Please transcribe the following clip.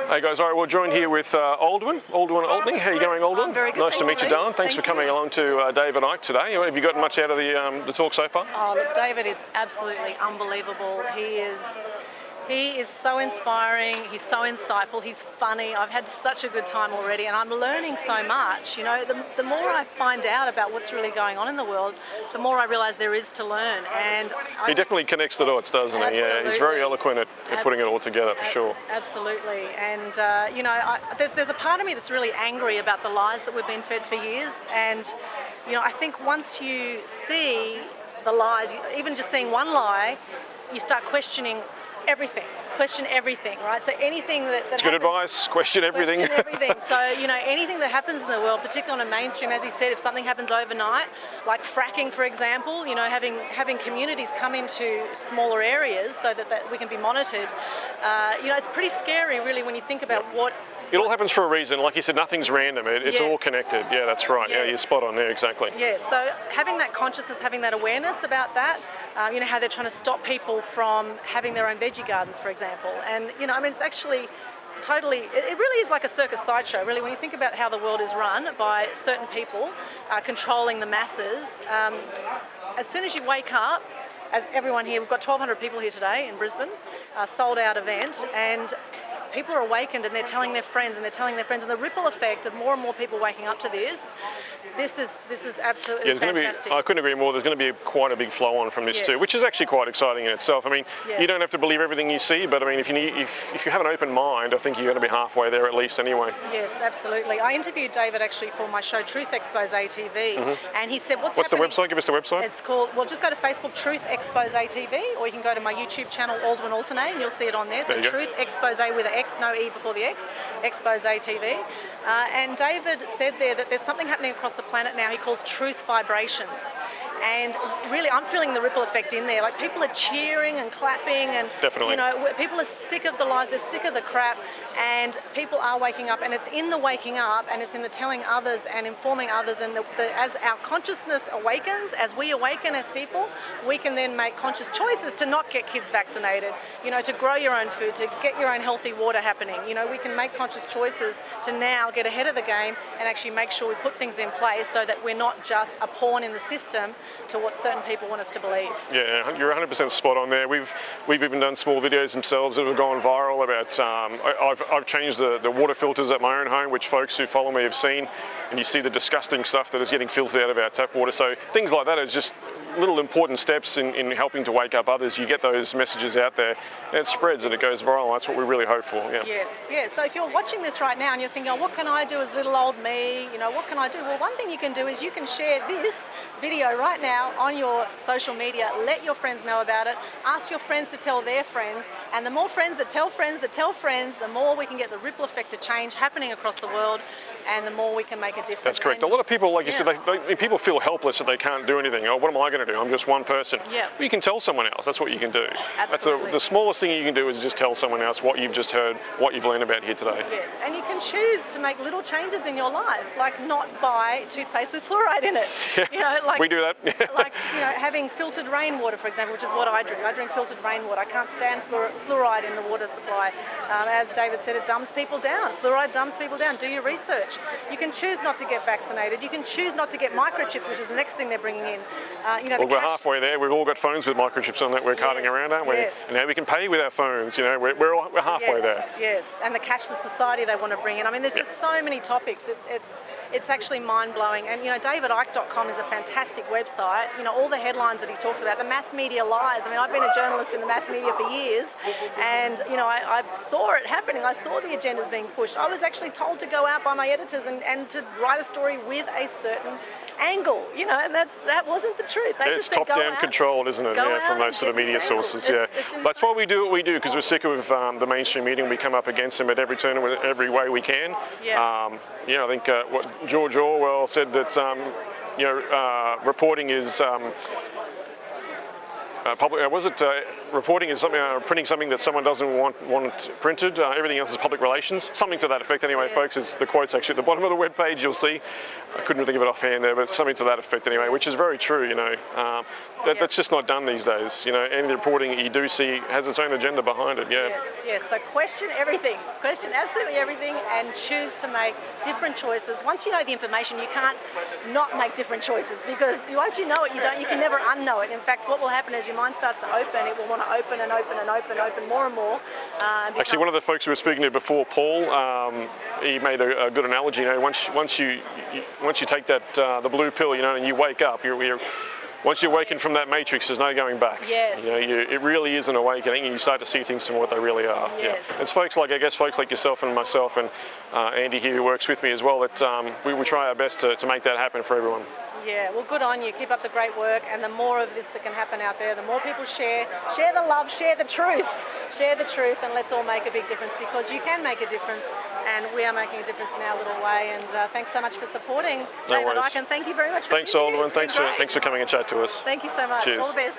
Hey guys, all right, we're joined here with Aldwyn Altuney. How are you going, Aldwyn? I'm very good. Nice to meet you, darling. Thanks for coming along to Dave and Ike today. Have you gotten much out of the talk so far? Oh, look, David is absolutely unbelievable. He is so inspiring, he's so insightful, he's funny. I've had such a good time already and I'm learning so much. You know, the more I find out about what's really going on in the world, the more I realise there is to learn. And he definitely connects the dots, doesn't he? Yeah, he's very eloquent at putting it all together, for sure. Absolutely. And, you know, there's a part of me that's really angry about the lies that we've been fed for years. And, you know, I think once you see the lies, even just seeing one lie, you start questioning everything. Question everything, right? So anything that it's good advice. Question everything. Question everything. So, you know, anything that happens in the world, particularly on a mainstream, as he said, if something happens overnight, like fracking, for example, you know, having communities come into smaller areas so that we can be monitored, you know, it's pretty scary, really, when you think about what. It all happens for a reason. Like you said, nothing's random. It's all connected. Yeah, that's right. Yeah, you're spot on there, exactly. Yeah, so having that consciousness, having that awareness about that, you know, how they're trying to stop people from having their own veggie gardens, for example. And, you know, I mean, it's actually totally, it really is like a circus sideshow, really, when you think about how the world is run by certain people controlling the masses. As soon as you wake up, as everyone here, we've got 1,200 people here today in Brisbane, sold out event, and people are awakened and they're telling their friends and they're telling their friends, and the ripple effect of more and more people waking up to this is absolutely fantastic. I couldn't agree more. There's going to be quite a big flow on from this too, which is actually quite exciting in itself. I mean, you don't have to believe everything you see, but I mean, if you have an open mind, I think you're going to be halfway there at least anyway. Yes, absolutely. I interviewed David actually for my show Truth Xpose TV, and he said, what's the website? Give us the website. It's called, well, just go to Facebook, Truth Xpose TV, or you can go to my YouTube channel, Aldwyn Altuney, and you'll see it on there. So Truth Xpose with an X, no E before the X, Xpose TV. And David said there that there's something happening across the planet now he calls truth vibrations. And really, I'm feeling the ripple effect in there. Like, people are cheering and clapping, and you know, people are sick of the lies, they're sick of the crap, and people are waking up. And it's in the waking up, and it's in the telling others and informing others. And as our consciousness awakens, as we awaken as people, we can then make conscious choices to not get kids vaccinated. You know, to grow your own food, to get your own healthy water happening. You know, we can make conscious choices to now get ahead of the game and actually make sure we put things in place so that we're not just a pawn in the system to what certain people want us to believe. Yeah, you're 100% spot on there. We've even done small videos themselves that have gone viral about, I've changed the water filters at my own home, which folks who follow me have seen, and you see the disgusting stuff that is getting filtered out of our tap water. So things like that is just little important steps in helping to wake up others. You get those messages out there and it spreads and it goes viral. That's what we really hope for. Yeah. Yes. So if you're watching this right now and you're thinking, oh, what can I do as little old me? You know, what can I do? Well, one thing you can do is you can share this video right now on your social media. Let your friends know about it. Ask your friends to tell their friends. And the more friends that tell friends that tell friends, the more we can get the ripple effect of change happening across the world, and the more we can make a difference. That's correct. A lot of people, like you said, people feel helpless that they can't do anything. Oh, what am I going to do? I'm just one person. Yeah. Well, you can tell someone else. That's what you can do. Absolutely. The smallest thing you can do is just tell someone else what you've just heard, what you've learned about here today. Yes, and you can choose to make little changes in your life, like not buy toothpaste with fluoride in it. Yeah. You know, like, we do that. Like, you know, having filtered rainwater, for example, which is what I drink. I drink filtered rainwater. I can't stand fluoride in the water supply. As David said, it dumbs people down. Fluoride dumbs people down. Do your research. You can choose not to get vaccinated. You can choose not to get microchipped, which is the next thing they're bringing in. You know, well, we're halfway there. We've all got phones with microchips on that we're carting around, aren't we? Yes. And now we can pay with our phones. You know, we're halfway there. Yes, and the cashless society they want to bring in. I mean, there's just so many topics. It's actually mind-blowing. And, you know, davidike.com is a fantastic website. You know, all the headlines that he talks about, the mass media lies. I mean, I've been a journalist in the mass media for years, and, you know, I saw it happening. I saw the agendas being pushed. I was actually told to go out by my editors and to write a story with a certain angle, you know, and that wasn't the truth. It's top-down controlled, isn't it? Yeah, from those sort of media sources. That's why we do what we do, because we're sick of the mainstream media. We come up against them at every turn, every way we can. I think what George Orwell said, that reporting is reporting is something, printing something that someone doesn't want printed. Everything else is public relations. Something to that effect anyway, folks. Is the quote's actually at the bottom of the web page, you'll see. I couldn't think of it offhand there, but it's something to that effect anyway, which is very true, you know. That's just not done these days. You know, any reporting you do see has its own agenda behind it, yeah. Yes. So question everything. Question absolutely everything and choose to make different choices. Once you know the information, you can't not make different choices, because once you know it, you can never unknow it. In fact, what will happen is your mind starts to open. It will want to open and open and open more and more. Actually, one of the folks we were speaking to before, Paul, he made a good analogy. You know, once you take that the blue pill, you know, and you wake up, once you're awakened from that matrix, there's no going back. Yes. You know, it really is an awakening, and you start to see things from what they really are. Yes. Yeah. It's folks like yourself and myself and Andy here, who works with me as well, that we will try our best to make that happen for everyone. Yeah, well, good on you. Keep up the great work, and the more of this that can happen out there, the more people share the love, share the truth, and let's all make a big difference, because you can make a difference, and we are making a difference in our little way. And thanks so much for supporting. No worries. David, thank you very much. Thanks, Aldwyn. Thanks for coming and chat to us. Thank you so much. Cheers. All the best.